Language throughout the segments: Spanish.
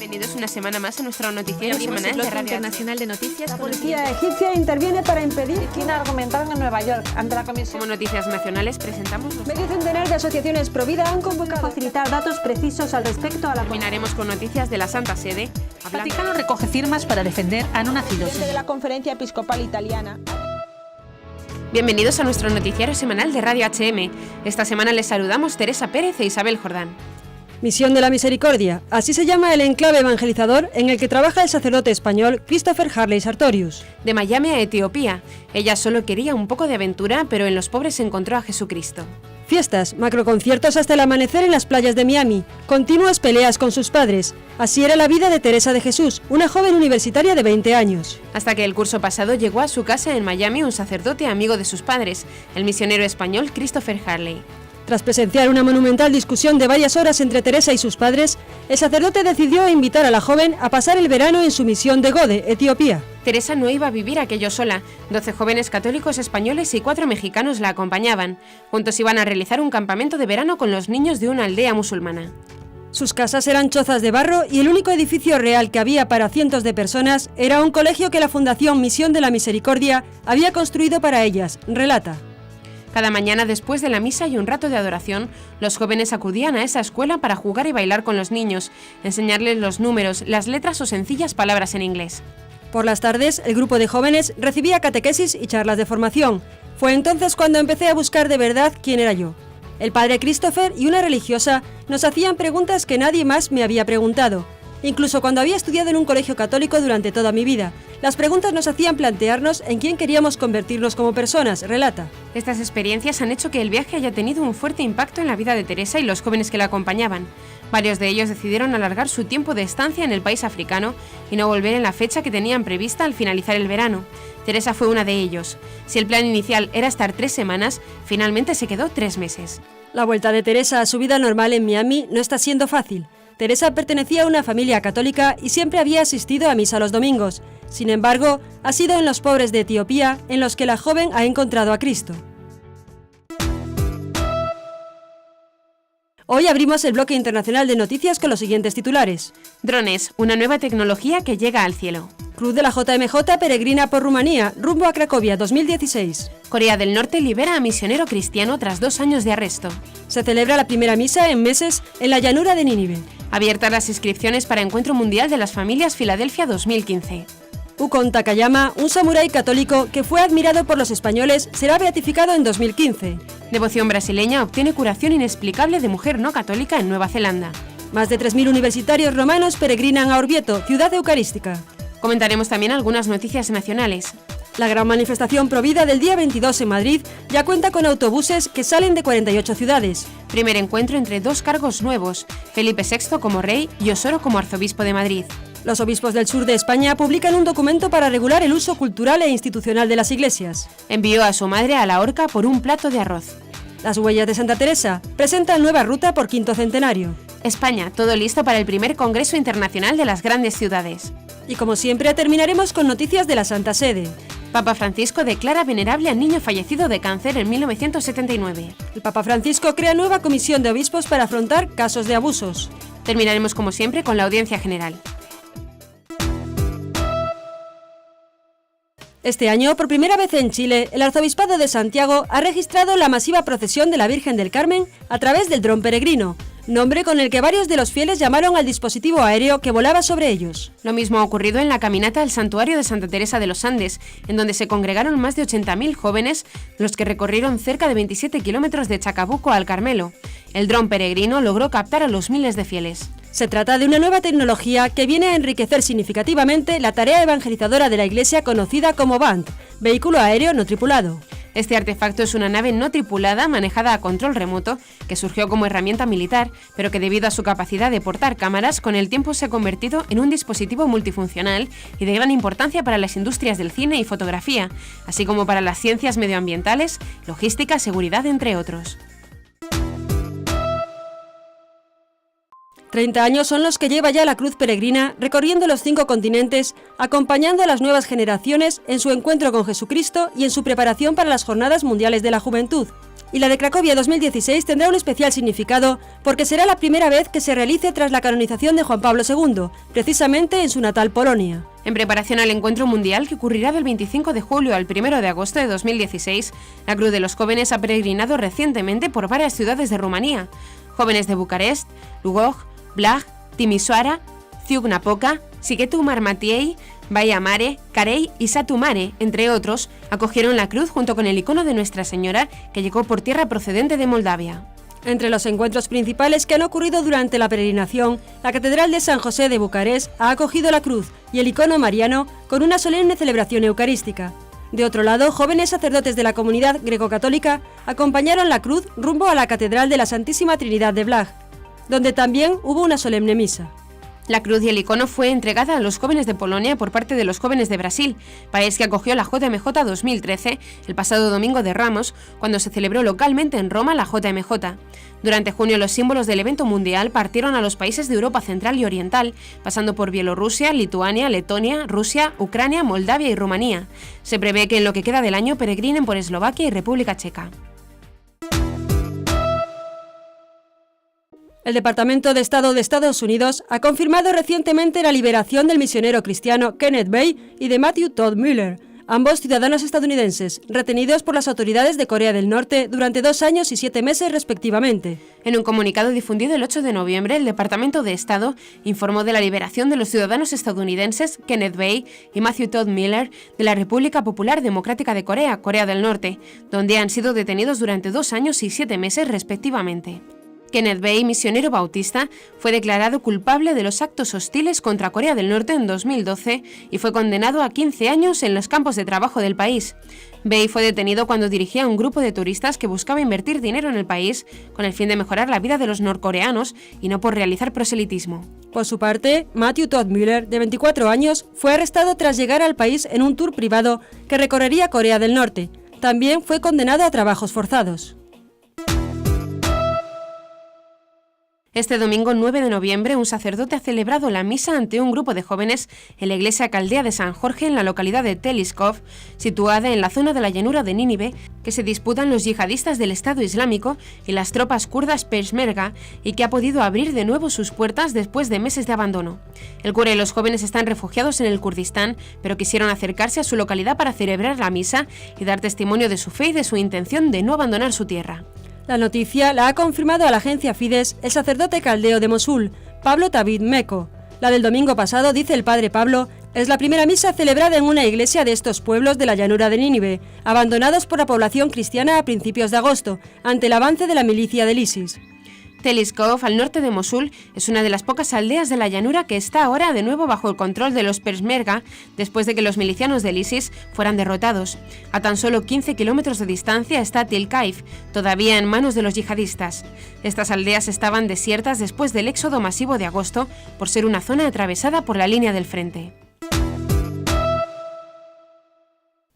Bienvenidos una semana más a nuestro noticiero semanal de Radio Internacional de Noticias. La policía egipcia interviene para impedir que argumentaron en Nueva York ante la comisión. Como noticias nacionales presentamos Medio centenar de asociaciones pro vida han convocado a facilitar datos precisos al respecto a la... Terminaremos con noticias de la Santa Sede. El Vaticano recoge firmas para defender a no nacidos. De la Conferencia Episcopal Italiana. Bienvenidos a nuestro noticiario semanal de Radio HM. Esta semana les saludamos Teresa Pérez e Isabel Jordán. Misión de la Misericordia, así se llama el enclave evangelizador en el que trabaja el sacerdote español Christopher Harley Sartorius. De Miami a Etiopía. Ella solo quería un poco de aventura, pero en los pobres encontró a Jesucristo. Fiestas, macroconciertos hasta el amanecer en las playas de Miami, continuas peleas con sus padres. Así era la vida de Teresa de Jesús, una joven universitaria de 20 años. Hasta que el curso pasado llegó a su casa en Miami un sacerdote amigo de sus padres, el misionero español Christopher Harley. Tras presenciar una monumental discusión de varias horas entre Teresa y sus padres, el sacerdote decidió invitar a la joven a pasar el verano en su misión de Gode, Etiopía. Teresa no iba a vivir aquello sola. 12 jóvenes católicos españoles y 4 mexicanos la acompañaban. Juntos iban a realizar un campamento de verano con los niños de una aldea musulmana. Sus casas eran chozas de barro y el único edificio real que había para cientos de personas era un colegio que la Fundación Misión de la Misericordia había construido para ellas, relata. Cada mañana después de la misa y un rato de adoración, los jóvenes acudían a esa escuela para jugar y bailar con los niños, enseñarles los números, las letras o sencillas palabras en inglés. Por las tardes, el grupo de jóvenes recibía catequesis y charlas de formación. Fue entonces cuando empecé a buscar de verdad quién era yo. El padre Christopher y una religiosa nos hacían preguntas que nadie más me había preguntado. Incluso cuando había estudiado en un colegio católico durante toda mi vida, las preguntas nos hacían plantearnos en quién queríamos convertirnos como personas, relata. Estas experiencias han hecho que el viaje haya tenido un fuerte impacto en la vida de Teresa y los jóvenes que la acompañaban. Varios de ellos decidieron alargar su tiempo de estancia en el país africano y no volver en la fecha que tenían prevista al finalizar el verano. Teresa fue una de ellos. Si el plan inicial era estar 3 semanas, finalmente se quedó 3 meses. La vuelta de Teresa a su vida normal en Miami no está siendo fácil. Teresa pertenecía a una familia católica y siempre había asistido a misa los domingos. Sin embargo, ha sido en los pobres de Etiopía en los que la joven ha encontrado a Cristo. Hoy abrimos el bloque internacional de noticias con los siguientes titulares. Drones, una nueva tecnología que llega al cielo. Cruz de la JMJ peregrina por Rumanía, rumbo a Cracovia 2016. Corea del Norte libera a misionero cristiano tras 2 años de arresto. Se celebra la primera misa en meses en la llanura de Nínive. Abiertas las inscripciones para Encuentro Mundial de las Familias Filadelfia 2015. Ukon Takayama, un samurái católico que fue admirado por los españoles, será beatificado en 2015. Devoción brasileña obtiene curación inexplicable de mujer no católica en Nueva Zelanda. Más de 3.000 universitarios romanos peregrinan a Orvieto, ciudad eucarística. Comentaremos también algunas noticias nacionales. La gran manifestación Provida del día 22 en Madrid ya cuenta con autobuses que salen de 48 ciudades. Primer encuentro entre 2 cargos nuevos, Felipe VI como rey y Osoro como arzobispo de Madrid. Los obispos del sur de España publican un documento para regular el uso cultural e institucional de las iglesias. Envió a su madre a la horca por un plato de arroz. Las huellas de Santa Teresa presentan nueva ruta por 5º centenario. España, todo listo para el primer Congreso Internacional de las Grandes Ciudades. Y como siempre terminaremos con noticias de la Santa Sede. Papa Francisco declara venerable al niño fallecido de cáncer en 1979. El Papa Francisco crea nueva comisión de obispos para afrontar casos de abusos. Terminaremos como siempre con la audiencia general. Este año, por primera vez en Chile, el Arzobispado de Santiago ha registrado la masiva procesión de la Virgen del Carmen a través del dron peregrino, nombre con el que varios de los fieles llamaron al dispositivo aéreo que volaba sobre ellos. Lo mismo ha ocurrido en la caminata al santuario de Santa Teresa de los Andes, en donde se congregaron más de 80.000 jóvenes, los que recorrieron cerca de 27 kilómetros de Chacabuco al Carmelo. El dron peregrino logró captar a los miles de fieles. Se trata de una nueva tecnología que viene a enriquecer significativamente la tarea evangelizadora de la Iglesia conocida como BANT, vehículo aéreo no tripulado. Este artefacto es una nave no tripulada manejada a control remoto que surgió como herramienta militar, pero que debido a su capacidad de portar cámaras, con el tiempo se ha convertido en un dispositivo multifuncional y de gran importancia para las industrias del cine y fotografía, así como para las ciencias medioambientales, logística, seguridad, entre otros. 30 años son los que lleva ya la Cruz Peregrina recorriendo los 5 continentes, acompañando a las nuevas generaciones en su encuentro con Jesucristo y en su preparación para las Jornadas Mundiales de la Juventud. y la de Cracovia 2016 tendrá un especial significado porque será la primera vez que se realice tras la canonización de Juan Pablo II, precisamente en su natal Polonia. En preparación al encuentro mundial que ocurrirá del 25 de julio al 1 de agosto de 2016, la Cruz de los Jóvenes ha peregrinado recientemente por varias ciudades de Rumanía. Jóvenes de Bucarest, Lugoj, Blaj, Timișoara, Cluj-Napoca, Sighetu Marmației, Baia Mare, Carei y Satu Mare, entre otros, acogieron la cruz junto con el icono de Nuestra Señora que llegó por tierra procedente de Moldavia. Entre los encuentros principales que han ocurrido durante la peregrinación, la Catedral de San José de Bucarest ha acogido la cruz y el icono mariano con una solemne celebración eucarística. De otro lado, jóvenes sacerdotes de la comunidad greco-católica acompañaron la cruz rumbo a la Catedral de la Santísima Trinidad de Blaj, donde también hubo una solemne misa. La cruz y el icono fue entregada a los jóvenes de Polonia por parte de los jóvenes de Brasil, país que acogió la JMJ 2013 el pasado domingo de Ramos, cuando se celebró localmente en Roma la JMJ. Durante junio los símbolos del evento mundial partieron a los países de Europa Central y Oriental, pasando por Bielorrusia, Lituania, Letonia, Rusia, Ucrania, Moldavia y Rumanía. Se prevé que en lo que queda del año peregrinen por Eslovaquia y República Checa. El Departamento de Estado de Estados Unidos ha confirmado recientemente la liberación del misionero cristiano Kenneth Bae y de Matthew Todd Mueller, ambos ciudadanos estadounidenses, retenidos por las autoridades de Corea del Norte durante 2 años y 7 meses respectivamente. En un comunicado difundido el 8 de noviembre, el Departamento de Estado informó de la liberación de los ciudadanos estadounidenses Kenneth Bae y Matthew Todd Mueller de la República Popular Democrática de Corea, Corea del Norte, donde han sido detenidos durante 2 años y 7 meses respectivamente. Kenneth Bae, misionero bautista, fue declarado culpable de los actos hostiles contra Corea del Norte en 2012 y fue condenado a 15 años en los campos de trabajo del país. Bae fue detenido cuando dirigía a un grupo de turistas que buscaba invertir dinero en el país con el fin de mejorar la vida de los norcoreanos y no por realizar proselitismo. Por su parte, Matthew Todd Mueller, de 24 años, fue arrestado tras llegar al país en un tour privado que recorrería Corea del Norte. También fue condenado a trabajos forzados. Este domingo 9 de noviembre, un sacerdote ha celebrado la misa ante un grupo de jóvenes en la iglesia caldea de San Jorge en la localidad de Telskov, situada en la zona de la llanura de Nínive, que se disputan los yihadistas del Estado Islámico y las tropas kurdas Peshmerga, y que ha podido abrir de nuevo sus puertas después de meses de abandono. El cura y los jóvenes están refugiados en el Kurdistán, pero quisieron acercarse a su localidad para celebrar la misa y dar testimonio de su fe y de su intención de no abandonar su tierra. La noticia la ha confirmado a la agencia Fides el sacerdote caldeo de Mosul, Pablo David Meko. La del domingo pasado, dice el padre Pablo, es la primera misa celebrada en una iglesia de estos pueblos de la llanura de Nínive, abandonados por la población cristiana a principios de agosto, ante el avance de la milicia del ISIS. Telskov, al norte de Mosul, es una de las pocas aldeas de la llanura que está ahora de nuevo bajo el control de los Peshmerga después de que los milicianos del ISIS fueran derrotados. A tan solo 15 kilómetros de distancia está Tel-Kaif, todavía en manos de los yihadistas. Estas aldeas estaban desiertas después del éxodo masivo de agosto por ser una zona atravesada por la línea del frente.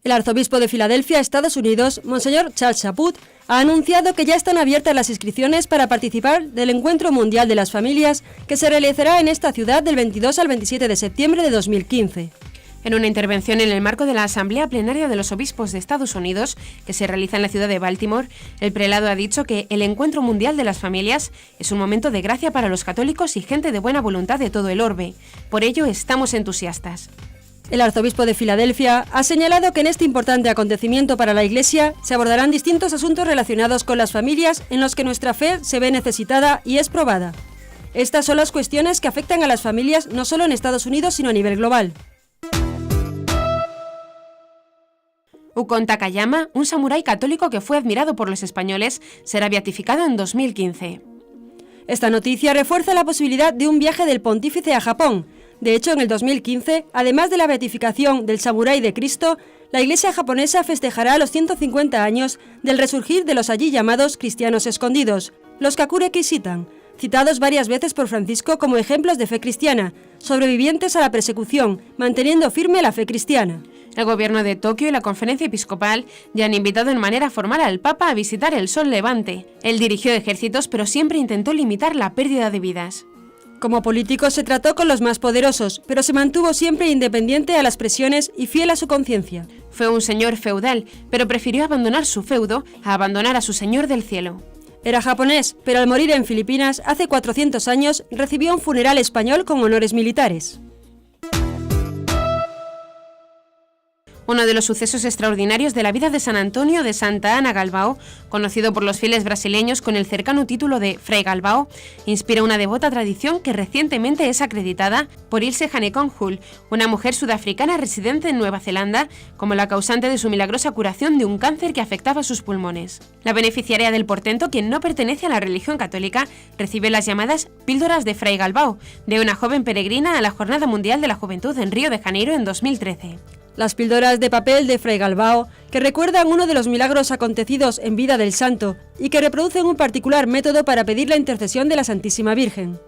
El arzobispo de Filadelfia, Estados Unidos, Monseñor Charles Chaput, ha anunciado que ya están abiertas las inscripciones para participar del Encuentro Mundial de las Familias que se realizará en esta ciudad del 22 al 27 de septiembre de 2015. En una intervención en el marco de la Asamblea Plenaria de los Obispos de Estados Unidos, que se realiza en la ciudad de Baltimore, el prelado ha dicho que el Encuentro Mundial de las Familias es un momento de gracia para los católicos y gente de buena voluntad de todo el orbe. Por ello, estamos entusiastas. El arzobispo de Filadelfia ha señalado que en este importante acontecimiento para la Iglesia se abordarán distintos asuntos relacionados con las familias en los que nuestra fe se ve necesitada y es probada. Estas son las cuestiones que afectan a las familias no solo en Estados Unidos, sino a nivel global. Ukon Takayama, un samurái católico que fue admirado por los españoles, será beatificado en 2015. Esta noticia refuerza la posibilidad de un viaje del pontífice a Japón. De hecho, en el 2015, además de la beatificación del samurái de Cristo, la Iglesia japonesa festejará los 150 años del resurgir de los allí llamados cristianos escondidos, los Kakure Kishitan, citados varias veces por Francisco como ejemplos de fe cristiana, sobrevivientes a la persecución, manteniendo firme la fe cristiana. El gobierno de Tokio y la conferencia episcopal ya han invitado en manera formal al Papa a visitar el Sol Levante. Él dirigió ejércitos, pero siempre intentó limitar la pérdida de vidas. Como político se trató con los más poderosos, pero se mantuvo siempre independiente a las presiones y fiel a su conciencia. Fue un señor feudal, pero prefirió abandonar su feudo a abandonar a su señor del cielo. Era japonés, pero al morir en Filipinas hace 400 años recibió un funeral español con honores militares. Uno de los sucesos extraordinarios de la vida de San Antonio de Santa Ana Galbao, conocido por los fieles brasileños con el cercano título de Fray Galbao, inspira una devota tradición que recientemente es acreditada por Ilse Hanekon-Hull, una mujer sudafricana residente en Nueva Zelanda, como la causante de su milagrosa curación de un cáncer que afectaba sus pulmones. La beneficiaria del portento, quien no pertenece a la religión católica, recibe las llamadas píldoras de Fray Galbao, de una joven peregrina a la Jornada Mundial de la Juventud en Río de Janeiro en 2013. Las píldoras de papel de Fray Galbao, que recuerdan uno de los milagros acontecidos en vida del santo y que reproducen un particular método para pedir la intercesión de la Santísima Virgen.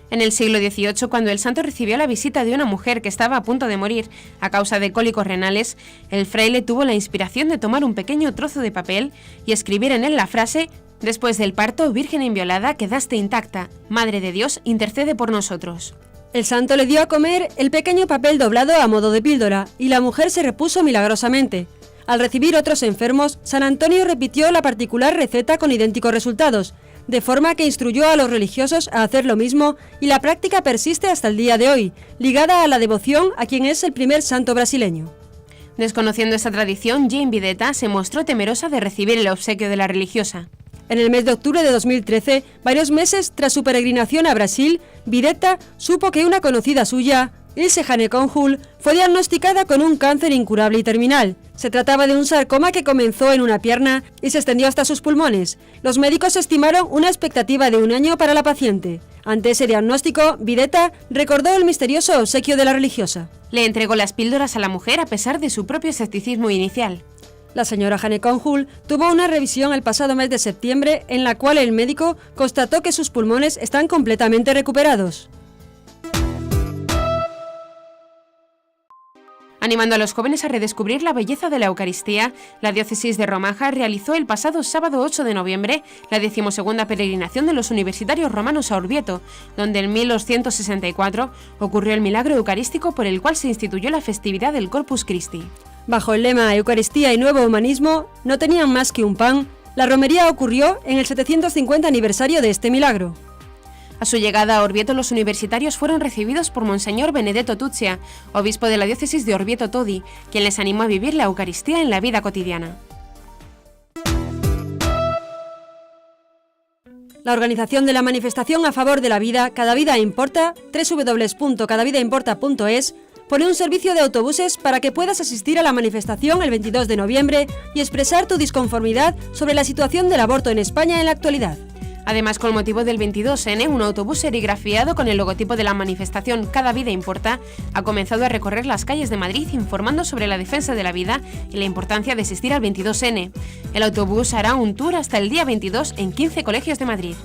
En el siglo XVIII, cuando el santo recibió la visita de una mujer que estaba a punto de morir a causa de cólicos renales, el fraile tuvo la inspiración de tomar un pequeño trozo de papel y escribir en él la frase: «Después del parto, Virgen inviolada, quedaste intacta. Madre de Dios, intercede por nosotros». El santo le dio a comer el pequeño papel doblado a modo de píldora y la mujer se repuso milagrosamente. Al recibir otros enfermos, San Antonio repitió la particular receta con idénticos resultados, de forma que instruyó a los religiosos a hacer lo mismo y la práctica persiste hasta el día de hoy, ligada a la devoción a quien es el primer santo brasileño. Desconociendo esta tradición, Jane Videtta se mostró temerosa de recibir el obsequio de la religiosa. En el mes de octubre de 2013, varios meses tras su peregrinación a Brasil, Videtta supo que una conocida suya, Ilse Hanekon-Hull, fue diagnosticada con un cáncer incurable y terminal. Se trataba de un sarcoma que comenzó en una pierna y se extendió hasta sus pulmones. Los médicos estimaron una expectativa de 1 año para la paciente. Ante ese diagnóstico, Videtta recordó el misterioso obsequio de la religiosa. Le entregó las píldoras a la mujer a pesar de su propio escepticismo inicial. La señora Hanekon-Hull tuvo una revisión el pasado mes de septiembre en la cual el médico constató que sus pulmones están completamente recuperados. Animando a los jóvenes a redescubrir la belleza de la Eucaristía, la diócesis de Romaja realizó el pasado sábado 8 de noviembre la 12ª peregrinación de los universitarios romanos a Orvieto, donde en 1264 ocurrió el milagro eucarístico por el cual se instituyó la festividad del Corpus Christi. Bajo el lema Eucaristía y Nuevo Humanismo, no tenían más que un pan, la romería ocurrió en el 750 aniversario de este milagro. A su llegada a Orvieto, los universitarios fueron recibidos por Monseñor Benedetto Tuzia, obispo de la diócesis de Orvieto Todi, quien les animó a vivir la Eucaristía en la vida cotidiana. La organización de la manifestación a favor de la vida, Cada Vida Importa, www.cadavidaimporta.es, pone un servicio de autobuses para que puedas asistir a la manifestación el 22 de noviembre y expresar tu disconformidad sobre la situación del aborto en España en la actualidad. Además, con motivo del 22N, un autobús serigrafiado con el logotipo de la manifestación Cada Vida Importa ha comenzado a recorrer las calles de Madrid informando sobre la defensa de la vida y la importancia de asistir al 22N. El autobús hará un tour hasta el día 22 en 15 colegios de Madrid.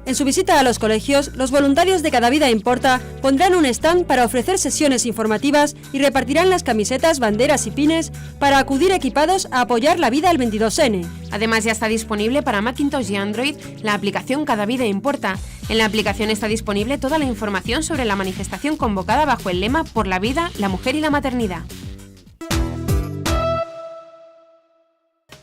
En su visita a los colegios, los voluntarios de Cada Vida Importa pondrán un stand para ofrecer sesiones informativas y repartirán las camisetas, banderas y pines para acudir equipados a apoyar la vida al 22N. Además, ya está disponible para Macintosh y Android la aplicación Cada Vida Importa. En la aplicación está disponible toda la información sobre la manifestación convocada bajo el lema Por la vida, la mujer y la maternidad.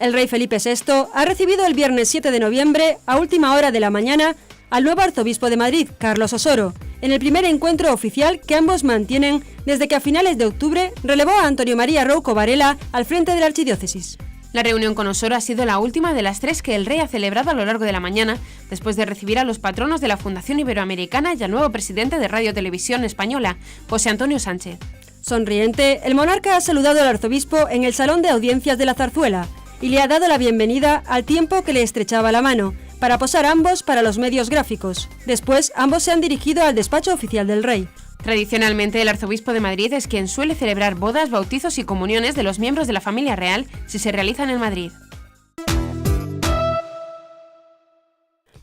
El rey Felipe VI ha recibido el viernes 7 de noviembre, a última hora de la mañana, al nuevo arzobispo de Madrid, Carlos Osoro, en el primer encuentro oficial que ambos mantienen desde que a finales de octubre relevó a Antonio María Rouco Varela al frente de la archidiócesis. La reunión con Osoro ha sido la última de las 3 que el rey ha celebrado a lo largo de la mañana, después de recibir a los patronos de la Fundación Iberoamericana y al nuevo presidente de Radio Televisión Española, José Antonio Sánchez. Sonriente, el monarca ha saludado al arzobispo en el Salón de Audiencias de la Zarzuela y le ha dado la bienvenida al tiempo que le estrechaba la mano, para posar ambos para los medios gráficos. Después, ambos se han dirigido al despacho oficial del rey. Tradicionalmente, el arzobispo de Madrid es quien suele celebrar bodas, bautizos y comuniones de los miembros de la familia real si se realizan en Madrid.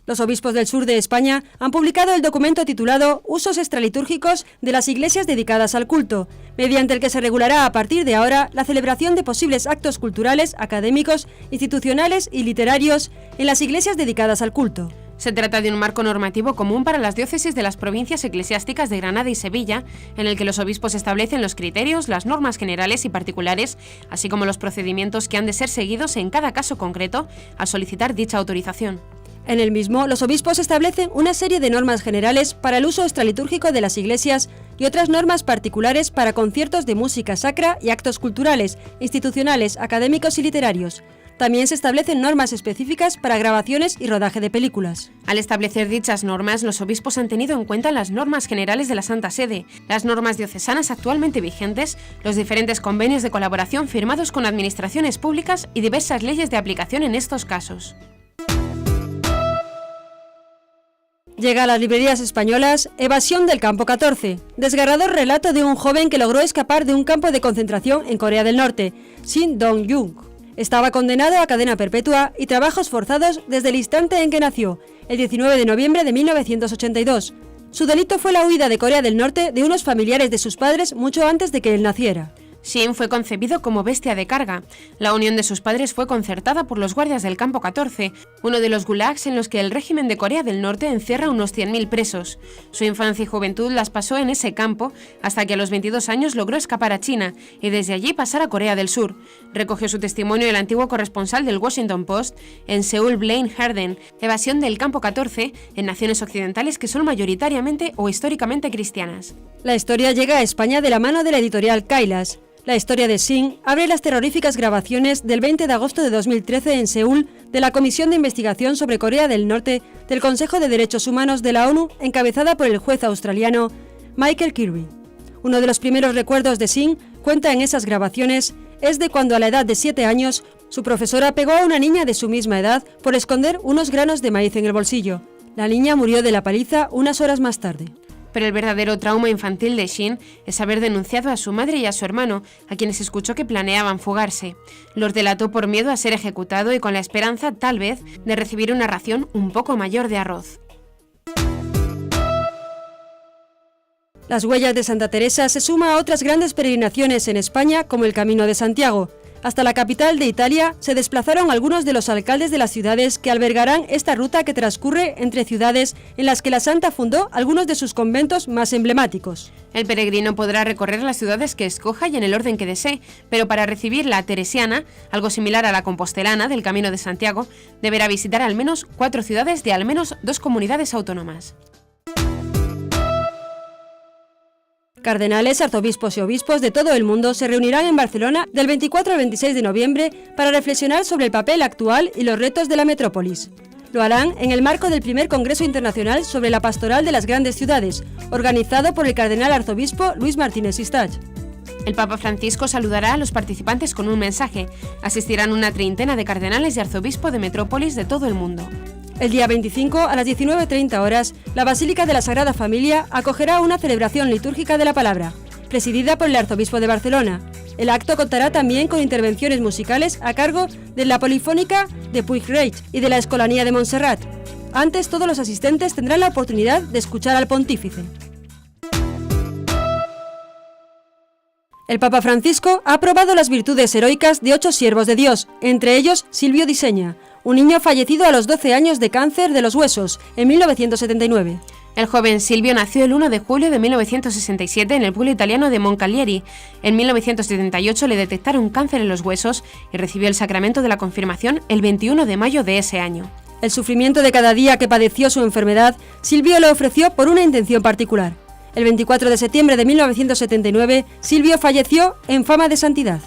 Los obispos del sur de España han publicado el documento titulado Usos extralitúrgicos de las iglesias dedicadas al culto, mediante el que se regulará a partir de ahora la celebración de posibles actos culturales, académicos, institucionales y literarios en las iglesias dedicadas al culto. Se trata de un marco normativo común para las diócesis de las provincias eclesiásticas de Granada y Sevilla, en el que los obispos establecen los criterios, las normas generales y particulares, así como los procedimientos que han de ser seguidos en cada caso concreto al solicitar dicha autorización. En el mismo, los obispos establecen una serie de normas generales para el uso extralitúrgico de las iglesias y otras normas particulares para conciertos de música sacra y actos culturales, institucionales, académicos y literarios. También se establecen normas específicas para grabaciones y rodaje de películas. Al establecer dichas normas, los obispos han tenido en cuenta las normas generales de la Santa Sede, las normas diocesanas actualmente vigentes, los diferentes convenios de colaboración firmados con administraciones públicas y diversas leyes de aplicación en estos casos. Llega a las librerías españolas Evasión del campo 14, desgarrador relato de un joven que logró escapar de un campo de concentración en Corea del Norte, Shin Dong-jung. Estaba condenado a cadena perpetua y trabajos forzados desde el instante en que nació, el 19 de noviembre de 1982. Su delito fue la huida de Corea del Norte de unos familiares de sus padres mucho antes de que él naciera. Shin fue concebido como bestia de carga. La unión de sus padres fue concertada por los guardias del campo 14, uno de los gulags en los que el régimen de Corea del Norte encierra unos 100.000 presos. Su infancia y juventud las pasó en ese campo hasta que a los 22 años logró escapar a China y desde allí pasar a Corea del Sur. Recogió su testimonio el antiguo corresponsal del Washington Post en Seúl, Blaine Harden, Evasión del campo 14 en naciones occidentales que son mayoritariamente o históricamente cristianas. La historia llega a España de la mano de la editorial Kailas. La historia de Shin abre las terroríficas grabaciones del 20 de agosto de 2013 en Seúl de la Comisión de Investigación sobre Corea del Norte del Consejo de Derechos Humanos de la ONU, encabezada por el juez australiano Michael Kirby. Uno de los primeros recuerdos de Shin, cuenta en esas grabaciones, es de cuando a la edad de 7 años su profesora pegó a una niña de su misma edad por esconder unos granos de maíz en el bolsillo. La niña murió de la paliza unas horas más tarde. Pero el verdadero trauma infantil de Shin es haber denunciado a su madre y a su hermano, a quienes escuchó que planeaban fugarse. Los delató por miedo a ser ejecutado y con la esperanza, tal vez, de recibir una ración un poco mayor de arroz. Las huellas de Santa Teresa se suma a otras grandes peregrinaciones en España, como el Camino de Santiago. Hasta la capital de Italia se desplazaron algunos de los alcaldes de las ciudades que albergarán esta ruta que transcurre entre ciudades en las que la santa fundó algunos de sus conventos más emblemáticos. El peregrino podrá recorrer las ciudades que escoja y en el orden que desee, pero para recibir la teresiana, algo similar a la compostelana del Camino de Santiago, deberá visitar al menos 4 ciudades de al menos 2 comunidades autónomas. Cardenales, arzobispos y obispos de todo el mundo se reunirán en Barcelona del 24 al 26 de noviembre para reflexionar sobre el papel actual y los retos de la metrópolis. Lo harán en el marco del primer Congreso Internacional sobre la Pastoral de las Grandes Ciudades, organizado por el cardenal arzobispo Luis Martínez Sistach. El Papa Francisco saludará a los participantes con un mensaje. Asistirán una treintena de cardenales y arzobispos de metrópolis de todo el mundo. El día 25, a las 19:30 horas, la Basílica de la Sagrada Familia acogerá una celebración litúrgica de la palabra, presidida por el arzobispo de Barcelona. El acto contará también con intervenciones musicales a cargo de la Polifónica de Puigreig y de la Escolanía de Montserrat. Antes, todos los asistentes tendrán la oportunidad de escuchar al pontífice. El Papa Francisco ha aprobado las virtudes heroicas de 8 siervos de Dios, entre ellos Silvio Diseña, un niño fallecido a los 12 años de cáncer de los huesos, en 1979. El joven Silvio nació el 1 de julio de 1967 en el pueblo italiano de Moncalieri. En 1978 le detectaron cáncer en los huesos y recibió el sacramento de la confirmación el 21 de mayo de ese año. El sufrimiento de cada día que padeció su enfermedad, Silvio lo ofreció por una intención particular. El 24 de septiembre de 1979, Silvio falleció en fama de santidad.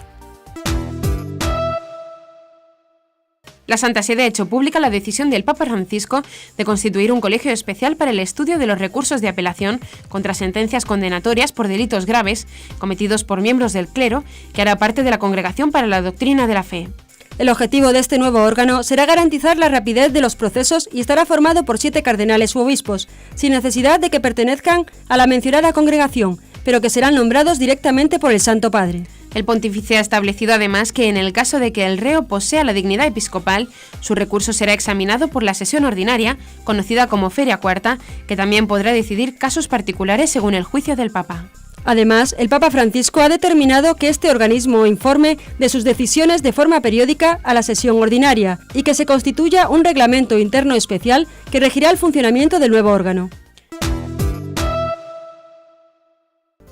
La Santa Sede ha hecho pública la decisión del Papa Francisco de constituir un colegio especial para el estudio de los recursos de apelación contra sentencias condenatorias por delitos graves cometidos por miembros del clero, que hará parte de la Congregación para la Doctrina de la Fe. El objetivo de este nuevo órgano será garantizar la rapidez de los procesos y estará formado por 7 cardenales u obispos, sin necesidad de que pertenezcan a la mencionada congregación, pero que serán nombrados directamente por el Santo Padre. El pontífice ha establecido además que en el caso de que el reo posea la dignidad episcopal, su recurso será examinado por la sesión ordinaria, conocida como Feria Cuarta, que también podrá decidir casos particulares según el juicio del Papa. Además, el Papa Francisco ha determinado que este organismo informe de sus decisiones de forma periódica a la sesión ordinaria y que se constituya un reglamento interno especial que regirá el funcionamiento del nuevo órgano.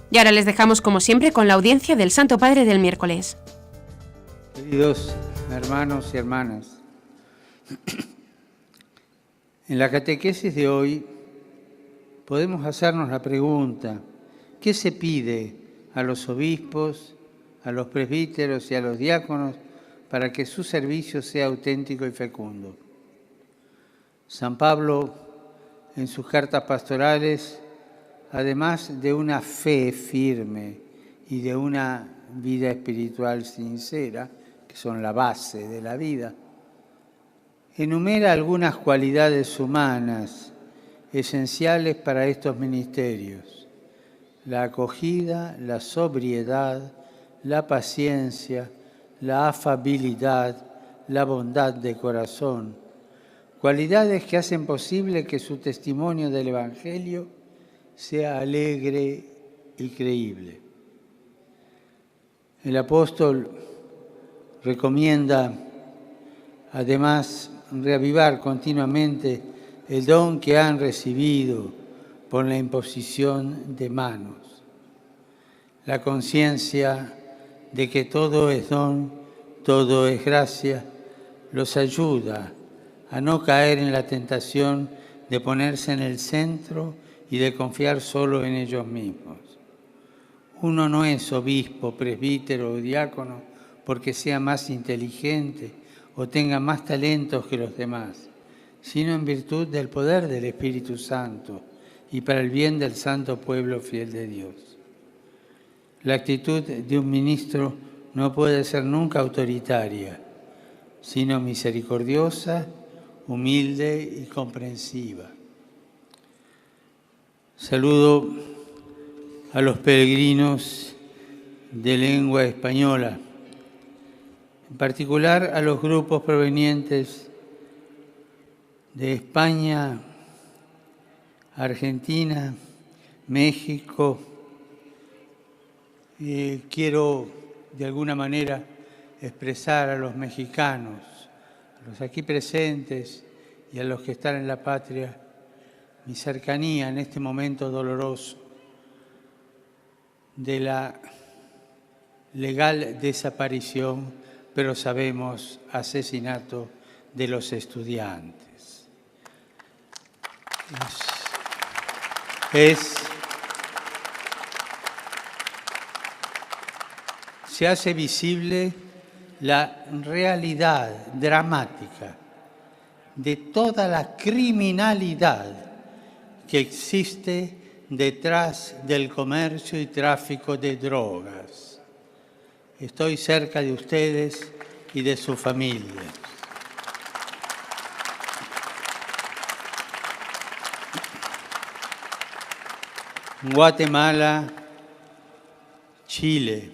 Y ahora les dejamos como siempre con la audiencia del Santo Padre del miércoles. Queridos hermanos y hermanas, en la catequesis de hoy podemos hacernos la pregunta: ¿qué se pide a los obispos, a los presbíteros y a los diáconos para que su servicio sea auténtico y fecundo? San Pablo, en sus cartas pastorales, además de una fe firme y de una vida espiritual sincera, que son la base de la vida, enumera algunas cualidades humanas esenciales para estos ministerios: la acogida, la sobriedad, la paciencia, la afabilidad, la bondad de corazón, cualidades que hacen posible que su testimonio del Evangelio sea alegre y creíble. El apóstol recomienda, además, reavivar continuamente el don que han recibido por la imposición de manos. La conciencia de que todo es don, todo es gracia, los ayuda a no caer en la tentación de ponerse en el centro y de confiar solo en ellos mismos. Uno no es obispo, presbítero o diácono porque sea más inteligente o tenga más talentos que los demás, sino en virtud del poder del Espíritu Santo y para el bien del santo pueblo fiel de Dios. La actitud de un ministro no puede ser nunca autoritaria, sino misericordiosa, humilde y comprensiva. Saludo a los peregrinos de lengua española, en particular a los grupos provenientes de España, Argentina, México. Quiero de alguna manera expresar a los mexicanos, a los aquí presentes y a los que están en la patria, mi cercanía en este momento doloroso de la legal desaparición, pero sabemos asesinato de los estudiantes. Se hace visible la realidad dramática de toda la criminalidad que existe detrás del comercio y tráfico de drogas. Estoy cerca de ustedes y de sus familias. Guatemala, Chile.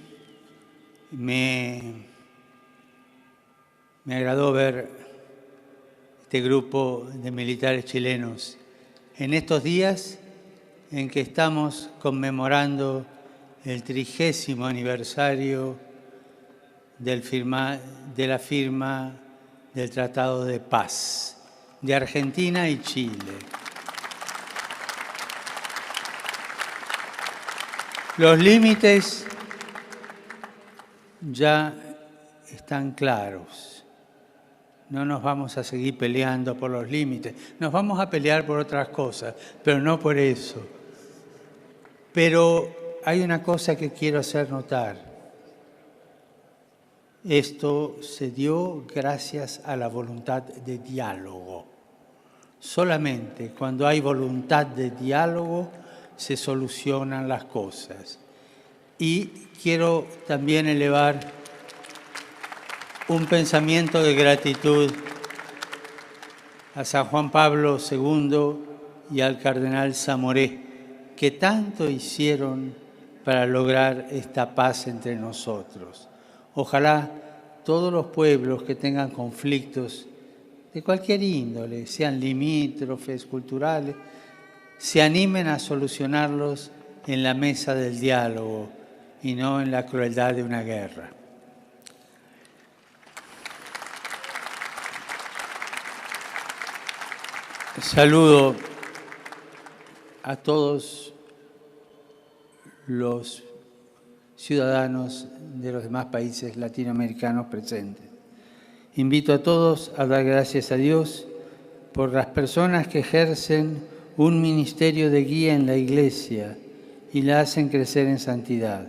Me agradó ver este grupo de militares chilenos en estos días en que estamos conmemorando el 30º aniversario de la firma del Tratado de Paz de Argentina y Chile. Los límites ya están claros. No nos vamos a seguir peleando por los límites. Nos vamos a pelear por otras cosas, pero no por eso. Pero hay una cosa que quiero hacer notar. Esto se dio gracias a la voluntad de diálogo. Solamente cuando hay voluntad de diálogo se solucionan las cosas. Y quiero también elevar un pensamiento de gratitud a San Juan Pablo II y al cardenal Zamoré, que tanto hicieron para lograr esta paz entre nosotros. Ojalá todos los pueblos que tengan conflictos de cualquier índole, sean limítrofes, culturales, se animen a solucionarlos en la mesa del diálogo y no en la crueldad de una guerra. Saludo a todos los ciudadanos de los demás países latinoamericanos presentes. Invito a todos a dar gracias a Dios por las personas que ejercen un ministerio de guía en la Iglesia y la hacen crecer en santidad.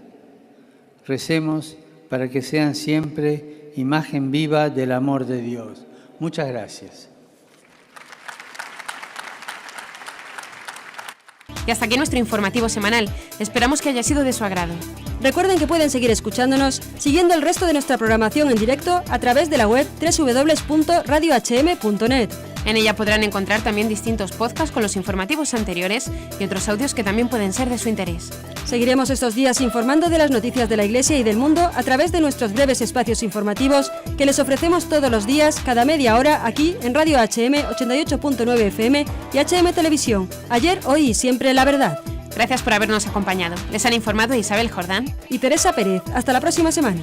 Recemos para que sean siempre imagen viva del amor de Dios. Muchas gracias. Y hasta aquí nuestro informativo semanal. Esperamos que haya sido de su agrado. Recuerden que pueden seguir escuchándonos siguiendo el resto de nuestra programación en directo a través de la web www.radiohm.net. En ella podrán encontrar también distintos podcasts con los informativos anteriores y otros audios que también pueden ser de su interés. Seguiremos estos días informando de las noticias de la Iglesia y del mundo a través de nuestros breves espacios informativos que les ofrecemos todos los días, cada media hora, aquí en Radio HM 88.9 FM y HM Televisión. Ayer, hoy y siempre la verdad. Gracias por habernos acompañado. Les han informado Isabel Jordán y Teresa Pérez. Hasta la próxima semana.